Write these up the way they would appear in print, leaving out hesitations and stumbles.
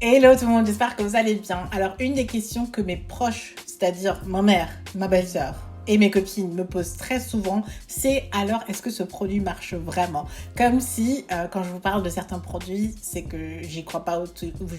Hello tout le monde, j'espère que vous allez bien. Alors une des questions que mes proches, c'est-à-dire ma mère, ma belle-sœur et mes copines me posent très souvent, c'est alors est-ce que ce produit marche vraiment? Comme si quand je vous parle de certains produits, c'est que j'y crois pas ou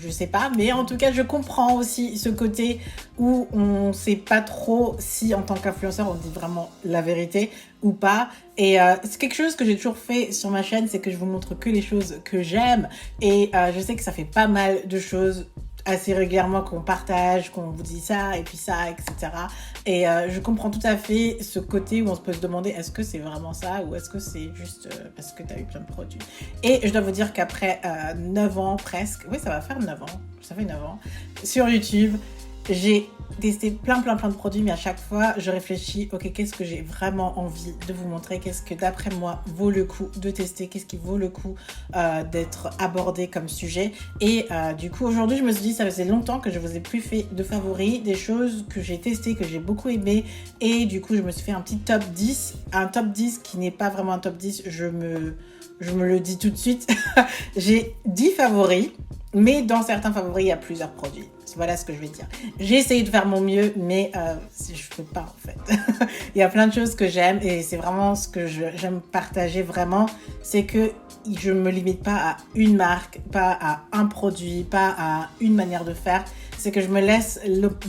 je sais pas, mais en tout cas je comprends aussi ce côté où on sait pas trop si en tant qu'influenceur on dit vraiment la vérité ou pas. Et c'est quelque chose que j'ai toujours fait sur ma chaîne, c'est que je vous montre que les choses que j'aime. Et je sais que ça fait pas mal de choses assez régulièrement qu'on partage, qu'on vous dit ça et puis ça, etc. Et je comprends tout à fait ce côté où on se peut se demander est-ce que c'est vraiment ça ou est-ce que c'est juste parce que tu as eu plein de produits. Et je dois vous dire qu'après 9 ans presque, oui ça va faire 9 ans, ça fait 9 ans, sur YouTube, j'ai testé plein de produits, mais à chaque fois, je réfléchis, ok, qu'est-ce que j'ai vraiment envie de vous montrer, qu'est-ce que d'après moi vaut le coup de tester, qu'est-ce qui vaut le coup d'être abordé comme sujet. Et du coup, aujourd'hui, je me suis dit, ça faisait longtemps que je vous ai plus fait de favoris, des choses que j'ai testées, que j'ai beaucoup aimé. Et du coup, je me suis fait un petit top 10, un top 10 qui n'est pas vraiment un top 10, je me le dis tout de suite. J'ai 10 favoris. Mais dans certains favoris, il y a plusieurs produits. Voilà ce que je vais dire. J'ai essayé de faire mon mieux, mais je peux pas en fait. Il y a plein de choses que j'aime et c'est vraiment ce que j'aime partager vraiment. C'est que je me limite pas à une marque, pas à un produit, pas à une manière de faire. C'est que je me laisse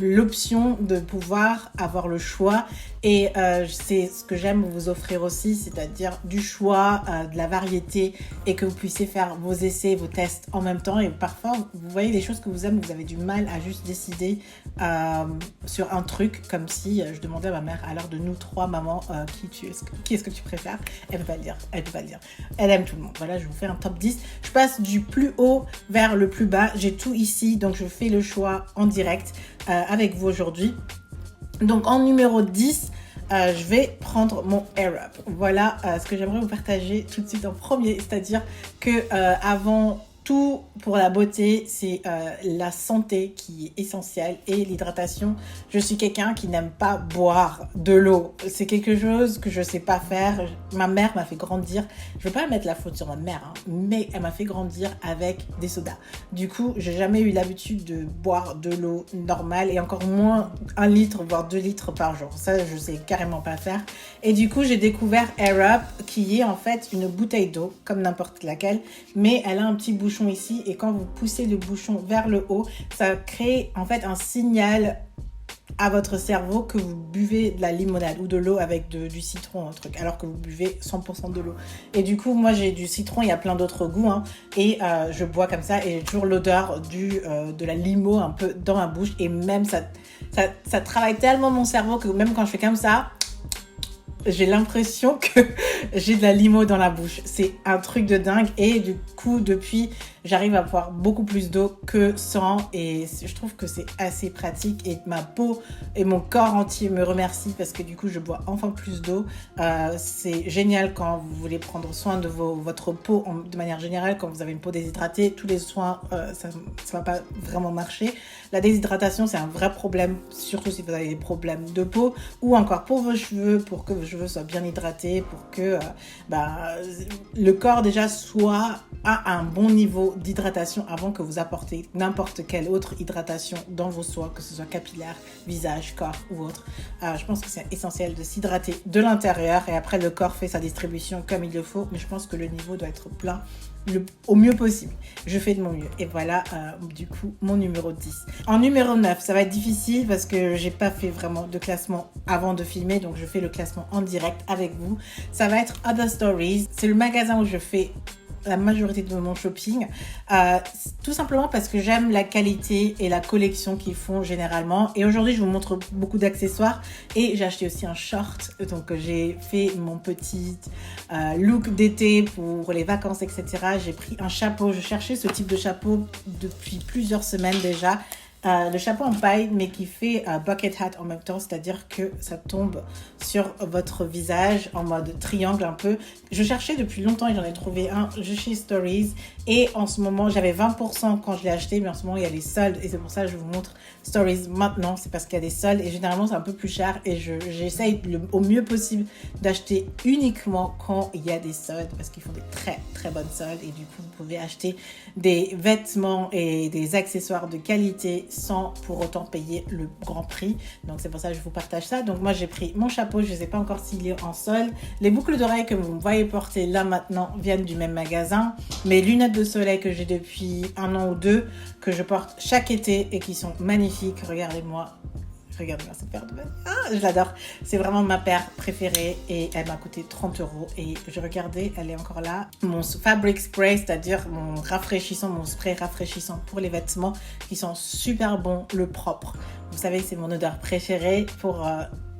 l'option de pouvoir avoir le choix. Et c'est ce que j'aime vous offrir aussi, c'est-à-dire du choix, de la variété et que vous puissiez faire vos essais, vos tests en même temps. Et parfois, vous voyez des choses que vous aimez, vous avez du mal à juste décider sur un truc, comme si je demandais à ma mère, alors de nous trois, maman, qui est-ce que tu préfères? Elle ne peut pas le dire, elle peut pas le dire. Elle aime tout le monde. Voilà, je vous fais un top 10. Je passe du plus haut vers le plus bas. J'ai tout ici, donc je fais le choix en direct avec vous aujourd'hui. Donc en numéro 10, je vais prendre mon Air Up. Voilà ce que j'aimerais vous partager tout de suite en premier. C'est-à-dire que avant tout pour la beauté, c'est la santé qui est essentielle et l'hydratation. Je suis quelqu'un qui n'aime pas boire de l'eau. C'est quelque chose que je sais pas faire. Ma mère m'a fait grandir. Je vais pas mettre la faute sur ma mère, hein, mais elle m'a fait grandir avec des sodas. Du coup, j'ai jamais eu l'habitude de boire de l'eau normale et encore moins 1 litre, voire 2 litres par jour. Ça, je sais carrément pas faire. Et du coup, j'ai découvert Air Up qui est en fait une bouteille d'eau comme n'importe laquelle, mais elle a un petit bouchon ici et quand vous poussez le bouchon vers le haut, ça crée en fait un signal à votre cerveau que vous buvez de la limonade ou de l'eau avec du citron, un truc, alors que vous buvez 100% de l'eau. Et du coup, moi j'ai du citron, il y a plein d'autres goûts, hein, et je bois comme ça et j'ai toujours l'odeur de la limo un peu dans ma bouche et même ça travaille tellement mon cerveau que même quand je fais comme ça, j'ai l'impression que j'ai de la limo dans la bouche. C'est un truc de dingue et du coup, depuis, j'arrive à boire beaucoup plus d'eau que sans et je trouve que c'est assez pratique et ma peau et mon corps entier me remercient parce que du coup, je bois enfin plus d'eau. C'est génial quand vous voulez prendre soin de votre peau de manière générale, quand vous avez une peau déshydratée, tous les soins, ça va pas vraiment marcher. La déshydratation, c'est un vrai problème, surtout si vous avez des problèmes de peau ou encore pour vos cheveux, pour que vos cheveux soient bien hydratés, pour que le corps déjà soit à un bon niveau d'hydratation avant que vous apportez n'importe quelle autre hydratation dans vos soins, que ce soit capillaire, visage, corps ou autre. Je pense que c'est essentiel de s'hydrater de l'intérieur et après le corps fait sa distribution comme il le faut, mais je pense que le niveau doit être plein au mieux possible. Je fais de mon mieux. Et voilà, du coup, mon numéro 10. En numéro 9, ça va être difficile parce que j'ai pas fait vraiment de classement avant de filmer, donc je fais le classement en direct avec vous. Ça va être Other Stories. C'est le magasin où je fais la majorité de mon shopping, tout simplement parce que j'aime la qualité et la collection qu'ils font généralement. Et aujourd'hui, je vous montre beaucoup d'accessoires et j'ai acheté aussi un short. Donc, j'ai fait mon petit look d'été pour les vacances, etc. J'ai pris un chapeau. Je cherchais ce type de chapeau depuis plusieurs semaines déjà. le chapeau en paille, mais qui fait bucket hat en même temps, c'est-à-dire que ça tombe sur votre visage en mode triangle un peu. Je cherchais depuis longtemps et j'en ai trouvé un chez Stories. Et en ce moment, j'avais 20% quand je l'ai acheté, mais en ce moment, il y a les soldes. Et c'est pour ça que je vous montre Stories maintenant. C'est parce qu'il y a des soldes et généralement, c'est un peu plus cher. Et j'essaye au mieux possible d'acheter uniquement quand il y a des soldes parce qu'ils font des très, très bonnes soldes. Et du coup, vous pouvez acheter des vêtements et des accessoires de qualité sans pour autant payer le grand prix. Donc, c'est pour ça que je vous partage ça. Donc, moi, j'ai pris mon chapeau. Je ne sais pas encore s'il est en solde. Les boucles d'oreilles que vous me voyez porter là maintenant viennent du même magasin. Mes lunettes de soleil que j'ai depuis 1 an ou 2, que je porte chaque été et qui sont magnifiques. Regardez-moi cette paire de bagues. Ah, je l'adore. C'est vraiment ma paire préférée et elle m'a coûté 30 €. Et je regardais, elle est encore là. Mon fabric spray, c'est-à-dire mon spray rafraîchissant pour les vêtements qui sont super bons, le propre. Vous savez, c'est mon odeur préférée pour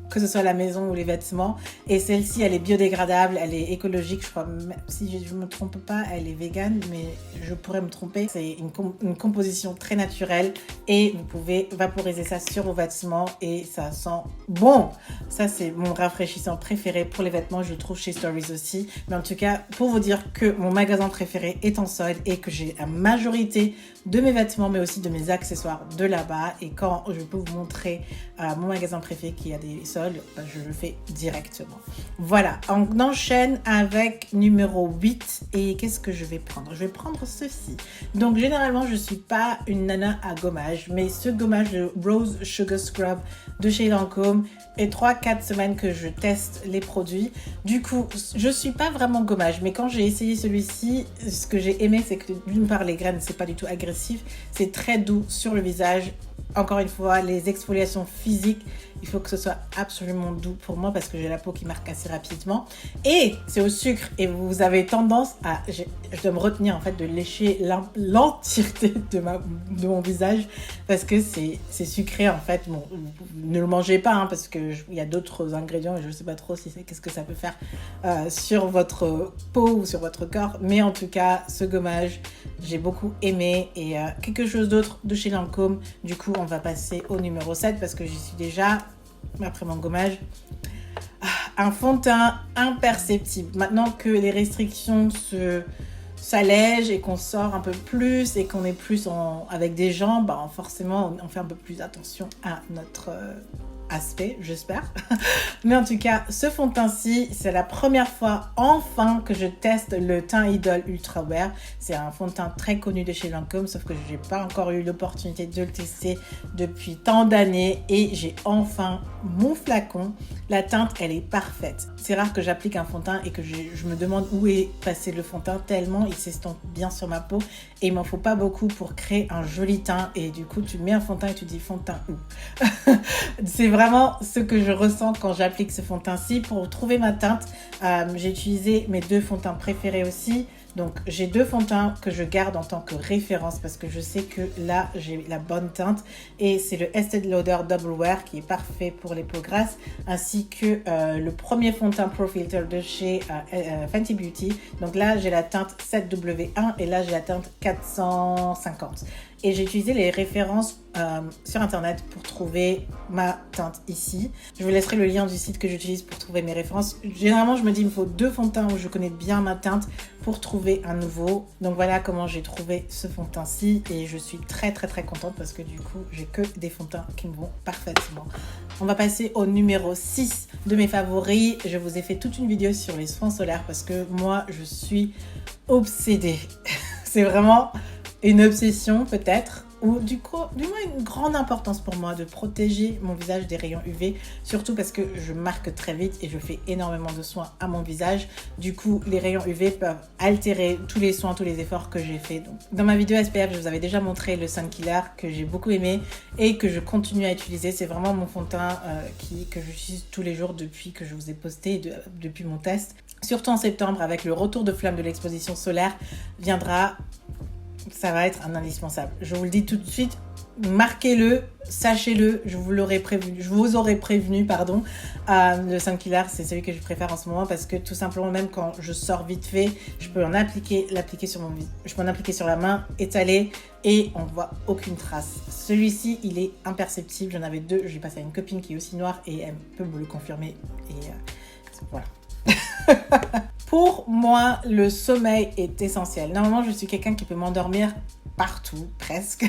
que ce soit la maison ou les vêtements. Et celle-ci, elle est biodégradable, elle est écologique, je crois. Si je ne me trompe pas, elle est végane, mais je pourrais me tromper. C'est une composition très naturelle et vous pouvez vaporiser ça sur vos vêtements et ça sent bon. Ça, c'est mon rafraîchissant préféré pour les vêtements. Je le trouve chez Stories aussi. Mais en tout cas, pour vous dire que mon magasin préféré est en solde et que j'ai la majorité de mes vêtements, mais aussi de mes accessoires de là-bas. Et quand je peux vous montrer mon magasin préféré qui a des soldes, je le fais directement. Voilà, on enchaîne avec numéro 8. Et qu'est-ce que je vais prendre? Je vais prendre ceci. Donc, généralement, je ne suis pas une nana à gommage, mais ce gommage de Rose Sugar Scrub de chez Lancôme et 3-4 semaines que je teste les produits. Du coup, je ne suis pas vraiment gommage, mais quand j'ai essayé celui-ci, ce que j'ai aimé, c'est que d'une part, les graines, c'est pas du tout agressif, c'est très doux sur le visage. Encore une fois, les exfoliations physiques, il faut que ce soit absolument doux pour moi parce que j'ai la peau qui marque assez rapidement. Et c'est au sucre et vous avez tendance à... Je dois me retenir en fait de lécher l'entièreté de mon visage parce que c'est sucré en fait. Bon, ne le mangez pas parce qu'il y a d'autres ingrédients et je ne sais pas trop qu'est-ce que ça peut faire sur votre peau ou sur votre corps. Mais en tout cas, ce gommage, j'ai beaucoup aimé. Et quelque chose d'autre de chez Lancôme. Du coup, on va passer au numéro 7 parce que j'y suis déjà... Après mon gommage, un fond de teint imperceptible. Maintenant que les restrictions s'allègent et qu'on sort un peu plus et qu'on est plus avec des gens, forcément on fait un peu plus attention à notre aspect, j'espère. Mais en tout cas, ce fond de teint-ci, c'est la première fois enfin que je teste le teint Idol Ultra Wear. C'est un fond de teint très connu de chez Lancôme, sauf que je n'ai pas encore eu l'opportunité de le tester depuis tant d'années et j'ai enfin mon flacon. La teinte, elle est parfaite. C'est rare que j'applique un fond de teint et que je me demande où est passé le fond de teint tellement il s'estompe bien sur ma peau et il m'en faut pas beaucoup pour créer un joli teint et du coup, tu mets un fond de teint et tu dis fond de teint où? C'est vraiment ce que je ressens quand j'applique ce fond de teint-ci. Pour trouver ma teinte, j'ai utilisé mes 2 fonds de teint préférés aussi. Donc, j'ai 2 fonds de teint que je garde en tant que référence parce que je sais que là, j'ai la bonne teinte. Et c'est le Estée Lauder Double Wear qui est parfait pour les peaux grasses, ainsi que le premier fond de teint Pro Filter de chez Fenty Beauty. Donc là, j'ai la teinte 7W1 et là, j'ai la teinte 450. Et j'ai utilisé les références sur internet pour trouver ma teinte ici. Je vous laisserai le lien du site que j'utilise pour trouver mes références. Généralement, je me dis il me faut 2 fonds de teint où je connais bien ma teinte pour trouver un nouveau. Donc voilà comment j'ai trouvé ce fond de teint-ci et je suis très très très contente parce que du coup, j'ai que des fonds de teint qui me vont parfaitement. On va passer au numéro 6 de mes favoris. Je vous ai fait toute une vidéo sur les soins solaires parce que moi, je suis obsédée. C'est vraiment... une obsession peut-être, ou du moins une grande importance pour moi de protéger mon visage des rayons UV, surtout parce que je marque très vite et je fais énormément de soins à mon visage. Du coup, les rayons UV peuvent altérer tous les soins, tous les efforts que j'ai fait. Donc, dans ma vidéo SPF, je vous avais déjà montré le Sun Killer que j'ai beaucoup aimé et que je continue à utiliser. C'est vraiment mon fond de teint que j'utilise tous les jours depuis que je vous ai posté, depuis mon test. Surtout en septembre, avec le retour de flamme de l'exposition solaire, viendra ça va être un indispensable. Je vous le dis tout de suite, marquez-le, sachez-le, je vous aurais prévenu, pardon. Le Sun Killer, c'est celui que je préfère en ce moment parce que tout simplement, même quand je sors vite fait, je peux l'appliquer sur la main, étaler et on voit aucune trace. Celui-ci, il est imperceptible. J'en avais 2, je l'ai passé à une copine qui est aussi noire et elle peut me le confirmer. Et voilà. Pour moi, le sommeil est essentiel. Normalement, je suis quelqu'un qui peut m'endormir partout, presque.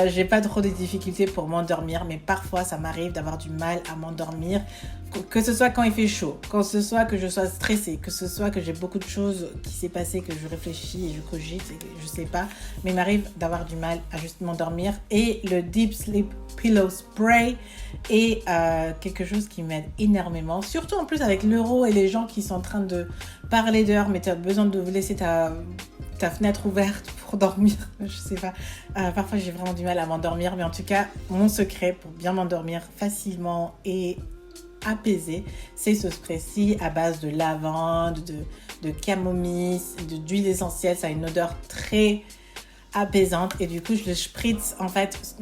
J'ai pas trop de difficultés pour m'endormir, mais parfois, ça m'arrive d'avoir du mal à m'endormir. Que ce soit quand il fait chaud, que ce soit que je sois stressée, que ce soit que j'ai beaucoup de choses qui s'est passé, que je réfléchis et je cogite, et je sais pas, mais il m'arrive d'avoir du mal à juste m'endormir. Et le Deep Sleep Pillow Spray est quelque chose qui m'aide énormément, surtout en plus avec l'euro et les gens qui sont en train de parler d'heures, mais tu as besoin de laisser ta fenêtre ouverte pour dormir, je sais pas. Parfois j'ai vraiment du mal à m'endormir, mais en tout cas, mon secret pour bien m'endormir facilement et apaisé, c'est ce spray-ci à base de lavande, de camomille, d'huile essentielle. Ça a une odeur très apaisante et du coup je le spritz en fait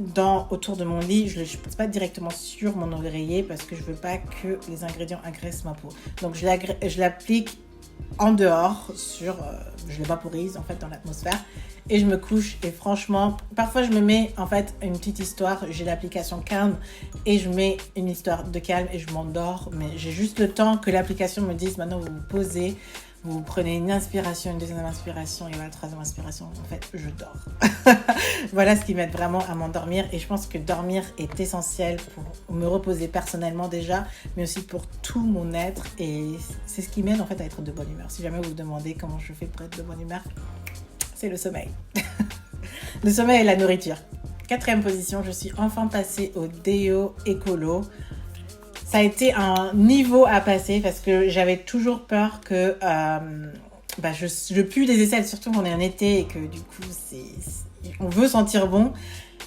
autour de mon lit. Je le spritz pas directement sur mon oreiller parce que je veux pas que les ingrédients agressent ma peau. Donc je l'applique en dehors je le vaporise en fait dans l'atmosphère et je me couche. Et franchement, parfois je me mets en fait une petite histoire, j'ai l'application Calm et je mets une histoire de calme et je m'endors, mais j'ai juste le temps que l'application me dise maintenant vous vous posez, vous prenez une inspiration, une deuxième inspiration et la troisième inspiration, en fait je dors. Voilà ce qui m'aide vraiment à m'endormir et je pense que dormir est essentiel pour me reposer personnellement déjà, mais aussi pour tout mon être et c'est ce qui m'aide en fait à être de bonne humeur. Si jamais vous vous demandez comment je fais pour être de bonne humeur, c'est le sommeil. Le sommeil et la nourriture. 4e position, je suis enfin passée au déo écolo. Ça a été un niveau à passer parce que j'avais toujours peur que je pue des aisselles, surtout quand on est en été et que du coup on veut sentir bon.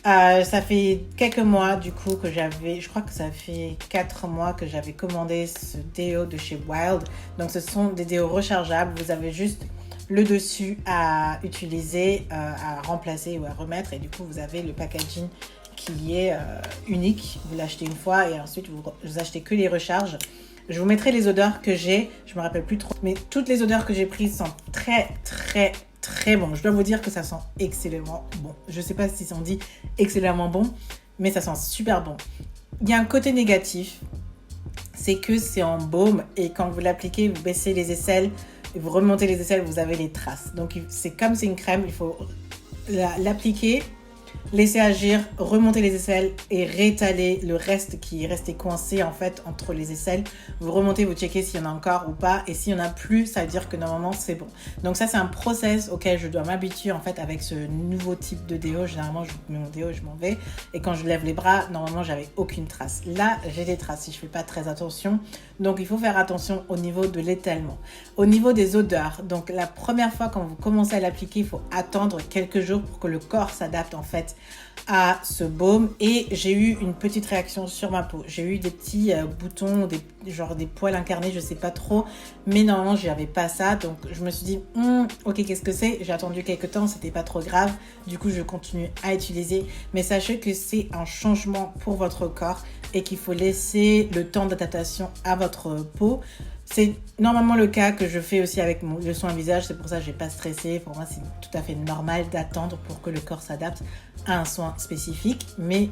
Ça fait quelques mois du coup que je crois que ça fait 4 mois que j'avais commandé ce déo de chez Wild. Donc ce sont des déos rechargeables, vous avez juste le dessus à utiliser, à remplacer ou à remettre et du coup vous avez le packaging qui est unique. Vous l'achetez une fois et ensuite vous achetez que les recharges. Je vous mettrai les odeurs que j'ai, je me rappelle plus trop, mais toutes les odeurs que j'ai prises sont très très très bon. Je dois vous dire que ça sent excellemment bon. Je sais pas si on dit excellemment bon, mais ça sent super bon. Il y a un côté négatif, c'est que c'est en baume et quand vous l'appliquez, vous baissez les aisselles et vous remontez les aisselles, vous avez les traces. Donc c'est comme c'est une crème, il faut l'appliquer, laisser agir, remonter les aisselles et réétaler le reste qui est resté coincé en fait entre les aisselles. Vous remontez, vous checkez s'il y en a encore ou pas et s'il y en a plus, ça veut dire que normalement c'est bon. Donc ça c'est un process auquel je dois m'habituer en fait avec ce nouveau type de déo. Généralement je mets mon déo et je m'en vais et quand je lève les bras, normalement j'avais aucune trace. Là j'ai des traces si je fais pas très attention. Donc il faut faire attention au niveau de l'étalement. Au niveau des odeurs, donc la première fois quand vous commencez à l'appliquer, il faut attendre quelques jours pour que le corps s'adapte en fait à ce baume et j'ai eu une petite réaction sur ma peau. J'ai eu des petits boutons, des poils incarnés, je sais pas trop, mais normalement je n'avais pas ça, donc je me suis dit ok, qu'est-ce que c'est? J'ai attendu quelques temps, c'était pas trop grave, du coup je continue à utiliser, mais sachez que c'est un changement pour votre corps et qu'il faut laisser le temps d'adaptation à votre peau. C'est normalement le cas que je fais aussi avec le soin visage, c'est pour ça que j'ai pas stressé. Pour moi, c'est tout à fait normal d'attendre pour que le corps s'adapte à un soin spécifique. Mais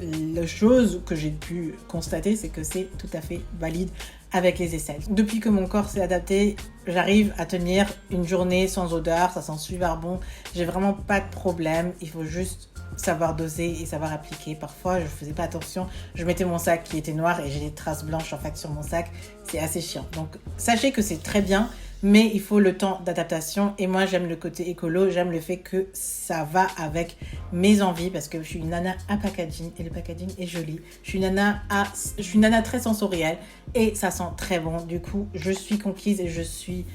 la chose que j'ai pu constater, c'est que c'est tout à fait valide avec les aisselles. Depuis que mon corps s'est adapté, j'arrive à tenir une journée sans odeur, ça sent super bon. J'ai vraiment pas de problème, il faut juste savoir doser et savoir appliquer. Parfois, je faisais pas attention, je mettais mon sac qui était noir et j'ai des traces blanches en fait sur mon sac. C'est assez chiant. Donc, sachez que c'est très bien, mais il faut le temps d'adaptation. Et moi, j'aime le côté écolo, j'aime le fait que ça va avec mes envies parce que je suis une nana à packaging et le packaging est joli. Je suis une nana très sensorielle et ça sent très bon. Du coup, je suis conquise et je suis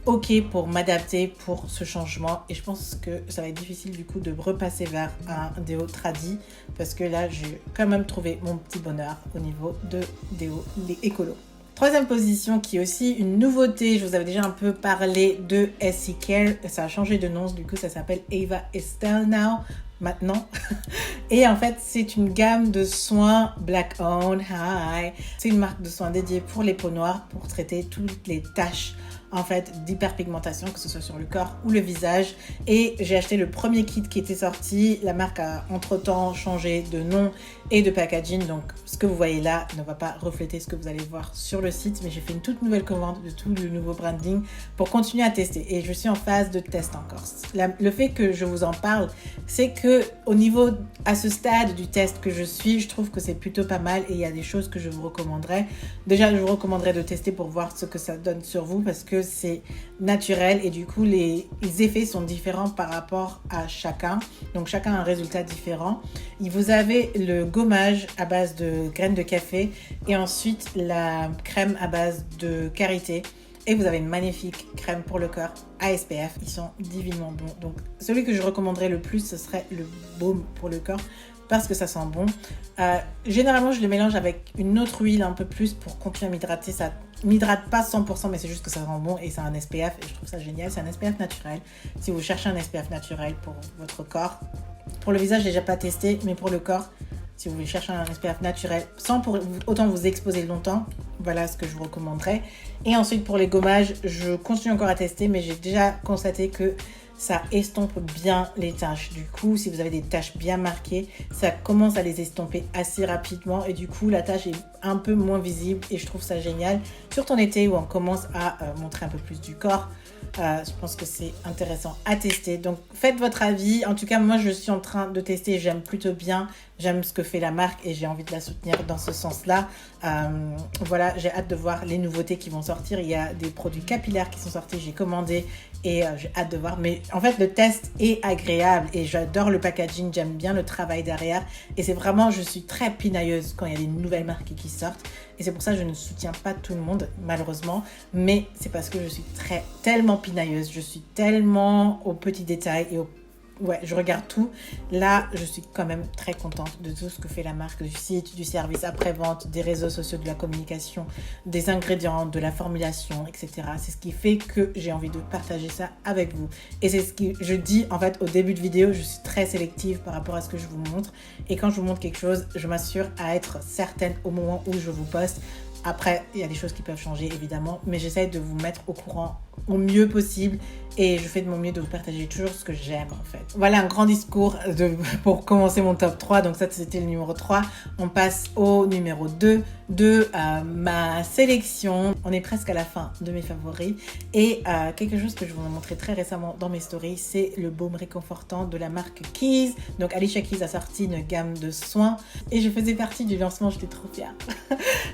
ok pour m'adapter pour ce changement et je pense que ça va être difficile du coup de repasser vers un déo tradi parce que là j'ai quand même trouvé mon petit bonheur au niveau de déo écolo. Troisième position qui est aussi une nouveauté, je vous avais déjà un peu parlé de SE Care, ça a changé de nom, du coup ça s'appelle Ava Estelle maintenant. Et en fait, c'est une gamme de soins Black Owned. Hi. C'est une marque de soins dédiée pour les peaux noires pour traiter toutes les taches en fait d'hyperpigmentation, que ce soit sur le corps ou le visage. Et j'ai acheté le premier kit qui était sorti. La marque a entre-temps changé de nom et de packaging, donc ce que vous voyez là ne va pas refléter ce que vous allez voir sur le site, mais j'ai fait une toute nouvelle commande de tout le nouveau branding pour continuer à tester, et je suis en phase de test encore. Le fait que je vous en parle, c'est que au niveau, à ce stade du test que je suis, je trouve que c'est plutôt pas mal, et il y a des choses que je vous recommanderais. Déjà, je vous recommanderais de tester pour voir ce que ça donne sur vous, parce que c'est naturel, et du coup les effets sont différents par rapport à chacun, donc chacun a un résultat différent. Vous avez le gommage à base de graines de café et ensuite la crème à base de karité, et vous avez une magnifique crème pour le corps à SPF. Ils sont divinement bons, donc celui que je recommanderais le plus, ce serait le baume pour le corps, parce que ça sent bon. Généralement, je le mélange avec une autre huile un peu plus pour continuer à m'hydrater. Ça m'hydrate pas 100%, mais c'est juste que ça sent bon, et c'est un SPF, et je trouve ça génial. C'est un SPF naturel. Si vous cherchez un SPF naturel pour votre corps, pour le visage, j'ai déjà pas testé, mais pour le corps, si vous voulez chercher un SPF naturel sans pour autant vous exposer longtemps, voilà ce que je vous recommanderais. Et ensuite, pour les gommages, je continue encore à tester, mais j'ai déjà constaté que ça estompe bien les taches. Du coup, si vous avez des taches bien marquées, ça commence à les estomper assez rapidement, et du coup, la tache est un peu moins visible, et je trouve ça génial. Surtout en été où on commence à montrer un peu plus du corps. Je pense que c'est intéressant à tester. Donc, faites votre avis. En tout cas, moi, je suis en train de tester. J'aime plutôt bien. J'aime ce que fait la marque, et j'ai envie de la soutenir dans ce sens-là. Voilà, j'ai hâte de voir les nouveautés qui vont sortir. Il y a des produits capillaires qui sont sortis. J'ai commandé, et j'ai hâte de voir. Mais en fait, le test est agréable, et j'adore le packaging. J'aime bien le travail derrière. Et c'est vraiment, je suis très pinailleuse quand il y a des nouvelles marques qui sortent. Et c'est pour ça que je ne soutiens pas tout le monde, malheureusement. Mais c'est parce que je suis tellement pinailleuse. Je suis tellement aux petits détails et je regarde tout. Là, je suis quand même très contente de tout ce que fait la marque, du site, du service après-vente, des réseaux sociaux, de la communication, des ingrédients, de la formulation, etc. C'est ce qui fait que j'ai envie de partager ça avec vous. Et c'est ce que je dis, en fait, au début de vidéo, je suis très sélective par rapport à ce que je vous montre. Et quand je vous montre quelque chose, je m'assure à être certaine au moment où je vous poste. Après, il y a des choses qui peuvent changer, évidemment, mais j'essaie de vous mettre au courant au mieux possible, et je fais de mon mieux de vous partager toujours ce que j'aime, en fait. Voilà un grand discours pour commencer mon top 3. Donc ça, c'était le numéro 3. On passe au numéro 2 de ma sélection. On est presque à la fin de mes favoris, et quelque chose que je vous ai montré très récemment dans mes stories, c'est le baume réconfortant de la marque Keys. Donc Alicia Keys a sorti une gamme de soins, et je faisais partie du lancement, j'étais trop fière.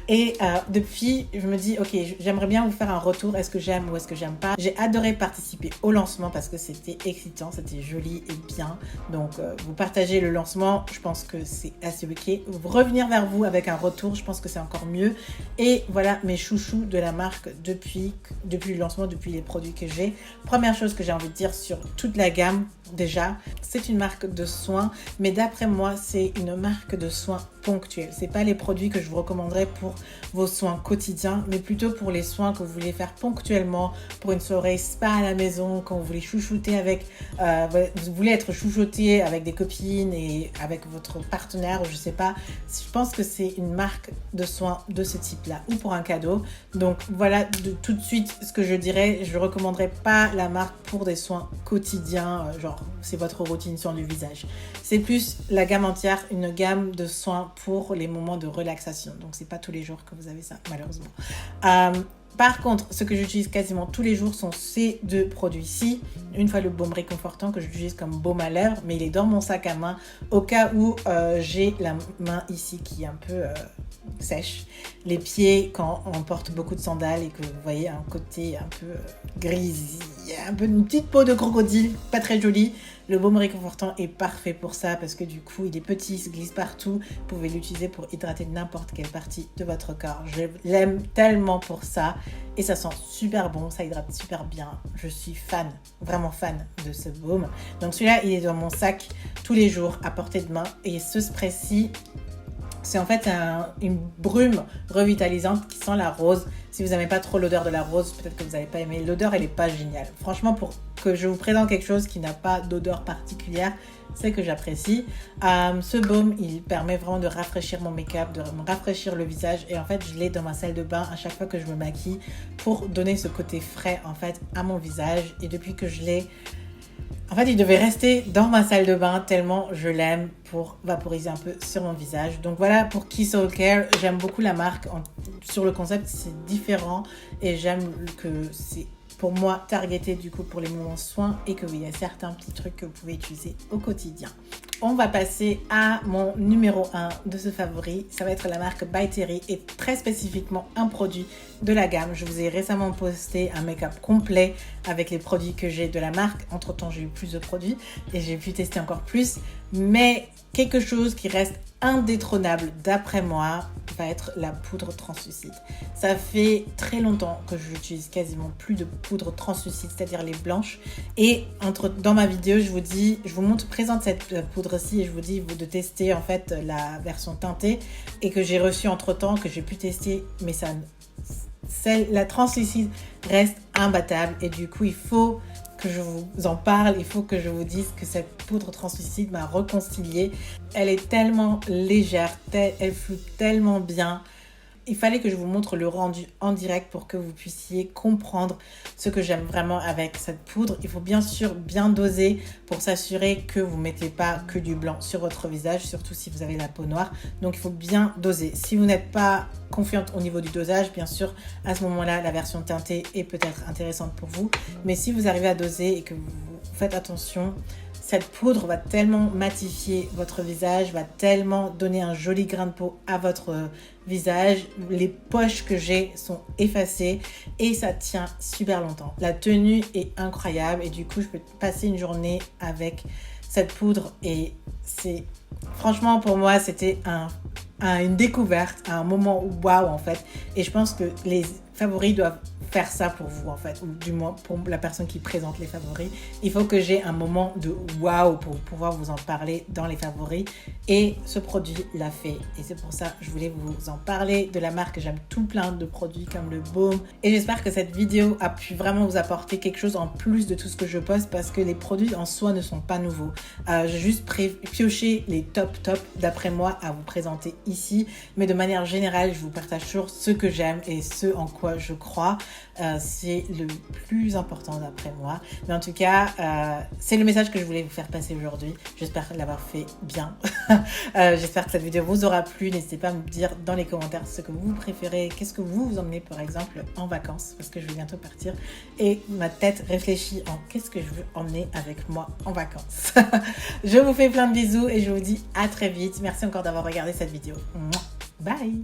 Et depuis, je me dis, ok, j'aimerais bien vous faire un retour. Est-ce que j'aime ou est-ce que j'aime pas? J'ai adoré participer au lancement parce que c'était excitant, c'était joli et bien. Donc, vous partagez le lancement, je pense que c'est assez ok. Revenir vers vous avec un retour, je pense que c'est encore mieux. Et voilà mes chouchous de la marque depuis le lancement, depuis les produits que j'ai. Première chose que j'ai envie de dire sur toute la gamme, déjà, c'est une marque de soins, mais d'après moi, c'est une marque de soins ponctuels. C'est pas les produits que je vous recommanderais pour vos soins quotidiens, mais plutôt pour les soins que vous voulez faire ponctuellement, pour une soirée spa à la maison, quand vous voulez chouchouter avec, vous voulez être chouchouté avec des copines et avec votre partenaire, ou je sais pas. Je pense que c'est une marque de soins de ce type-là, ou pour un cadeau. Donc voilà, tout de suite, ce que je dirais, je recommanderais pas la marque pour des soins quotidiens, genre c'est votre routine sur le visage. C'est plus la gamme entière, une gamme de soins pour les moments de relaxation. Donc c'est pas tous les jours que vous avez ça, malheureusement. Par contre, ce que j'utilise quasiment tous les jours sont ces deux produits-ci. Une fois le baume réconfortant que j'utilise comme baume à lèvres, mais il est dans mon sac à main au cas où j'ai la main ici qui est un peu sèche. Les pieds, quand on porte beaucoup de sandales et que vous voyez un côté un peu gris, un peu une petite peau de crocodile, pas très jolie. Le baume réconfortant est parfait pour ça parce que du coup, il est petit, il se glisse partout. Vous pouvez l'utiliser pour hydrater n'importe quelle partie de votre corps. Je l'aime tellement pour ça et ça sent super bon, ça hydrate super bien. Je suis fan, vraiment fan de ce baume. Donc celui-là, il est dans mon sac tous les jours à portée de main, et ce spray-ci, C'est en fait une brume revitalisante qui sent la rose. Si vous n'aimez pas trop l'odeur de la rose, peut-être que vous n'allez pas aimer. L'odeur, elle n'est pas géniale. Franchement, pour que je vous présente quelque chose qui n'a pas d'odeur particulière, c'est que j'apprécie. Ce baume, il permet vraiment de rafraîchir mon make-up, de me rafraîchir le visage. Et en fait, je l'ai dans ma salle de bain à chaque fois que je me maquille pour donner ce côté frais en fait à mon visage. Et depuis que je l'ai... En fait, il devait rester dans ma salle de bain tellement je l'aime pour vaporiser un peu sur mon visage. Donc voilà pour Keys Soulcare. J'aime beaucoup la marque. Sur le concept, c'est différent et j'aime que c'est pour moi targeté du coup pour les moments soins et que oui, il y a certains petits trucs que vous pouvez utiliser au quotidien. On va passer à mon numéro 1 de ce favori. Ça va être la marque By Terry et très spécifiquement un produit de la gamme. Je vous ai récemment posté un make-up complet avec les produits que j'ai de la marque. Entre temps, j'ai eu plus de produits et j'ai pu tester encore plus. Mais quelque chose qui reste indétrônable d'après moi va être la poudre translucide. Ça fait très longtemps que je n'utilise quasiment plus de poudre translucide, c'est-à-dire les blanches. Et dans ma vidéo, je vous présente cette poudre-ci et je vous dis de tester en fait la version teintée et que j'ai reçue entre-temps, que j'ai pu tester, mais la translucide reste imbattable et du coup, il faut que je vous en parle, il faut que je vous dise que cette poudre translucide m'a réconciliée. Elle est tellement légère, elle floute tellement bien. Il fallait que je vous montre le rendu en direct pour que vous puissiez comprendre ce que j'aime vraiment avec cette poudre. Il faut bien sûr bien doser pour s'assurer que vous ne mettez pas que du blanc sur votre visage, surtout si vous avez la peau noire. Donc il faut bien doser. Si vous n'êtes pas confiante au niveau du dosage, bien sûr, à ce moment-là, la version teintée est peut-être intéressante pour vous. Mais si vous arrivez à doser et que vous faites attention, cette poudre va tellement matifier votre visage, va tellement donner un joli grain de peau à votre visage. Les poches que j'ai sont effacées et ça tient super longtemps. La tenue est incroyable et du coup, je peux passer une journée avec cette poudre et franchement, pour moi, c'était une découverte, un moment waouh en fait. Et je pense que les favoris doivent faire ça pour vous en fait, ou du moins pour la personne qui présente les favoris. Il faut que j'ai un moment de waouh pour pouvoir vous en parler dans les favoris et ce produit l'a fait et c'est pour ça que je voulais vous en parler de la marque. J'aime tout plein de produits comme le baume et j'espère que cette vidéo a pu vraiment vous apporter quelque chose en plus de tout ce que je poste parce que les produits en soi ne sont pas nouveaux. J'ai juste pioché les top d'après moi à vous présenter ici, mais de manière générale je vous partage toujours ce que j'aime et ce en quoi je crois. C'est le plus important d'après moi, mais en tout cas c'est le message que je voulais vous faire passer aujourd'hui. J'espère l'avoir fait bien. J'espère que cette vidéo vous aura plu. N'hésitez pas à me dire dans les commentaires ce que vous préférez, qu'est-ce que vous emmenez par exemple en vacances, parce que je vais bientôt partir et ma tête réfléchit en qu'est-ce que je veux emmener avec moi en vacances. Je vous fais plein de bisous et je vous dis à très vite. Merci encore d'avoir regardé cette vidéo. Bye.